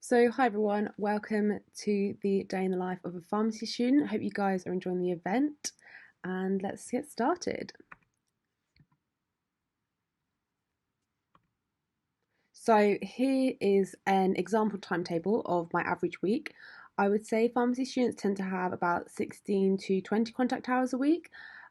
So, hi everyone, welcome to the day in the life of a pharmacy student. I hope you guys are enjoying the event and let's get started. So, here is an example timetable of my average week. I would say pharmacy students tend to have about 16 to 20 contact hours a week.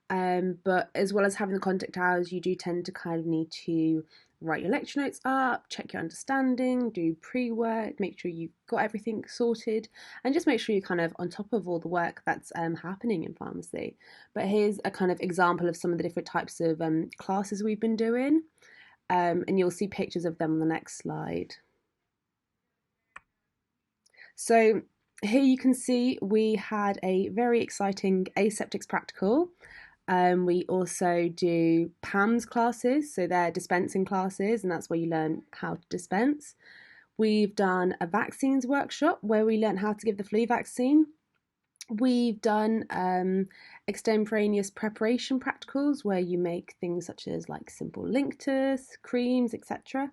But as well as having the contact hours, you do tend to kind of need to write your lecture notes up, check your understanding, do pre-work, make sure you've got everything sorted, and just make sure you're kind of on top of all the work that's happening in pharmacy. But here's a kind of example of some of the different types of classes we've been doing, and you'll see pictures of them on the next slide. So here you can see we had a very exciting aseptics practical. We also do PAMS classes, so they're dispensing classes, and that's where you learn how to dispense. We've done a vaccines workshop where we learn how to give the flu vaccine. We've done extemporaneous preparation practicals where you make things such as like simple linctus, creams, etc.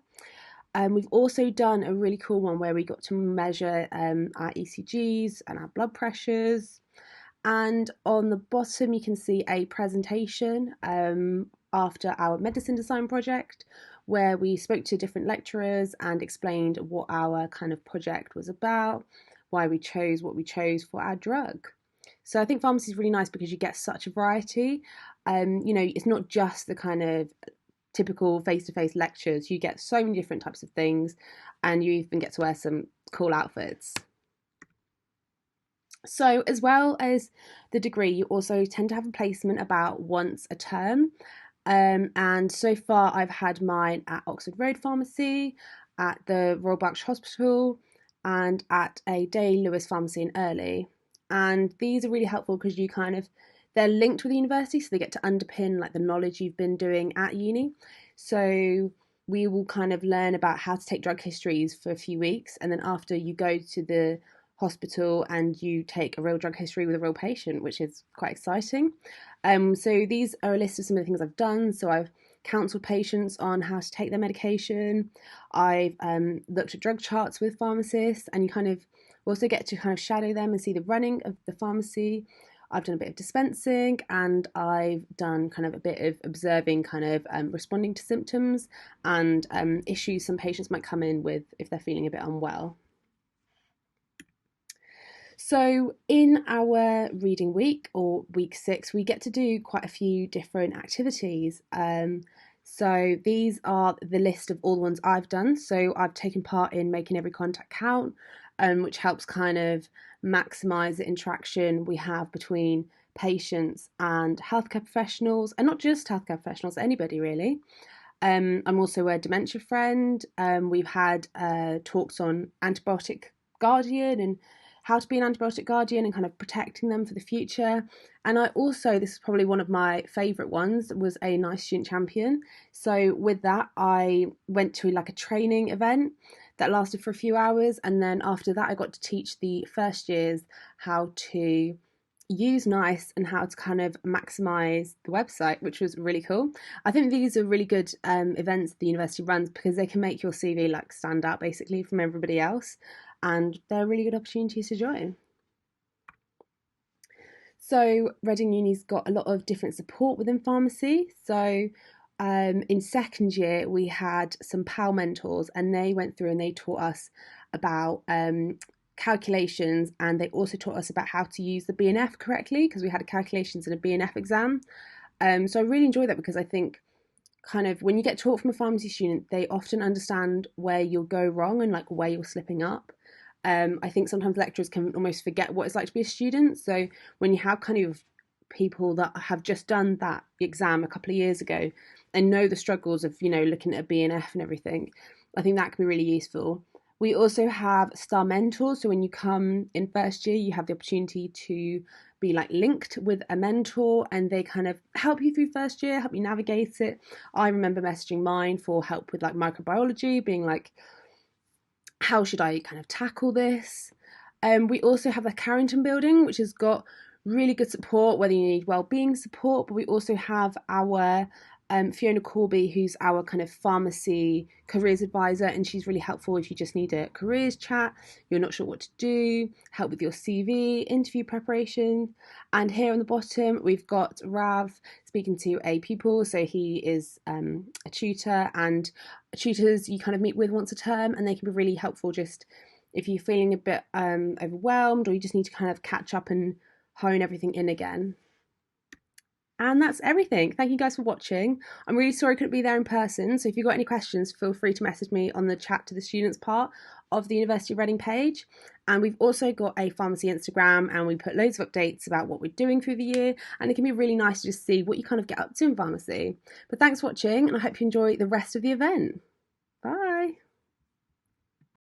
We've also done a really cool one where we got to measure our ECGs and our blood pressures. And on the bottom, you can see a presentation after our medicine design project, where we spoke to different lecturers and explained what our kind of project was about, why we chose what we chose for our drug. So I think pharmacy is really nice because you get such a variety. It's not just the kind of typical face-to-face lectures. You get so many different types of things, and you even get to wear some cool outfits. So, as well as the degree, you also tend to have a placement about once a term. And so far, I've had mine at Oxford Road Pharmacy, at the Royal Berkshire Hospital, and at a Day Lewis Pharmacy in Early. And these are really helpful because they're linked with the university, so they get to underpin like the knowledge you've been doing at uni. So we will kind of learn about how to take drug histories for a few weeks, and then after you go to the hospital and you take a real drug history with a real patient, which is quite exciting. So these are a list of some of the things I've done. So I've counselled patients on how to take their medication. I've looked at drug charts with pharmacists, and you kind of also get to kind of shadow them and see the running of the pharmacy. I've done a bit of dispensing, and I've done kind of a bit of observing, kind of responding to symptoms and issues some patients might come in with if they're feeling a bit unwell. So, in our reading week or week 6, we get to do quite a few different activities. So, these are the list of all the ones I've done. So, I've taken part in Making Every Contact Count, which helps kind of maximise the interaction we have between patients and healthcare professionals, and not just healthcare professionals, anybody really. I'm also a dementia friend. We've had talks on antibiotic guardian and how to be an antibiotic guardian and kind of protecting them for the future. And I also, this is probably one of my favourite ones, was a nice student champion. So with that, I went to like a training event that lasted for a few hours, and then after that I got to teach the first years how to use NICE and how to kind of maximize the website, which was really cool. I think these are really good events the university runs because they can make your CV like stand out basically from everybody else, and they're really good opportunities to join. So Reading Uni's got a lot of different support within pharmacy. So in second year we had some PAL mentors, and they went through and they taught us about calculations, and they also taught us about how to use the BNF correctly because we had calculations and a BNF exam. So I really enjoyed that because I think kind of when you get taught from a pharmacy student, they often understand where you'll go wrong and like where you're slipping up. I think sometimes lecturers can almost forget what it's like to be a student. So when you have kind of people that have just done that exam a couple of years ago and know the struggles of, looking at a BNF and everything, I think that can be really useful. We also have star mentors. So when you come in first year, you have the opportunity to be like linked with a mentor, and they kind of help you through first year, help you navigate it. I remember messaging mine for help with like microbiology, being like, how should I kind of tackle this? We also have the Carrington building, which has got really good support, whether you need wellbeing support, but we also have our Fiona Corby, who's our kind of pharmacy careers advisor, and she's really helpful if you just need a careers chat, you're not sure what to do, help with your CV, interview preparation. And here on the bottom, we've got Rav speaking to a pupil. So he is a tutor, and tutors you kind of meet with once a term, and they can be really helpful just if you're feeling a bit overwhelmed, or you just need to kind of catch up and hone everything in again. And that's everything. Thank you guys for watching. I'm really sorry I couldn't be there in person. So if you've got any questions, feel free to message me on the chat to the students part of the University of Reading page. And we've also got a pharmacy Instagram, and we put loads of updates about what we're doing through the year. And it can be really nice to just see what you kind of get up to in pharmacy. But thanks for watching, and I hope you enjoy the rest of the event.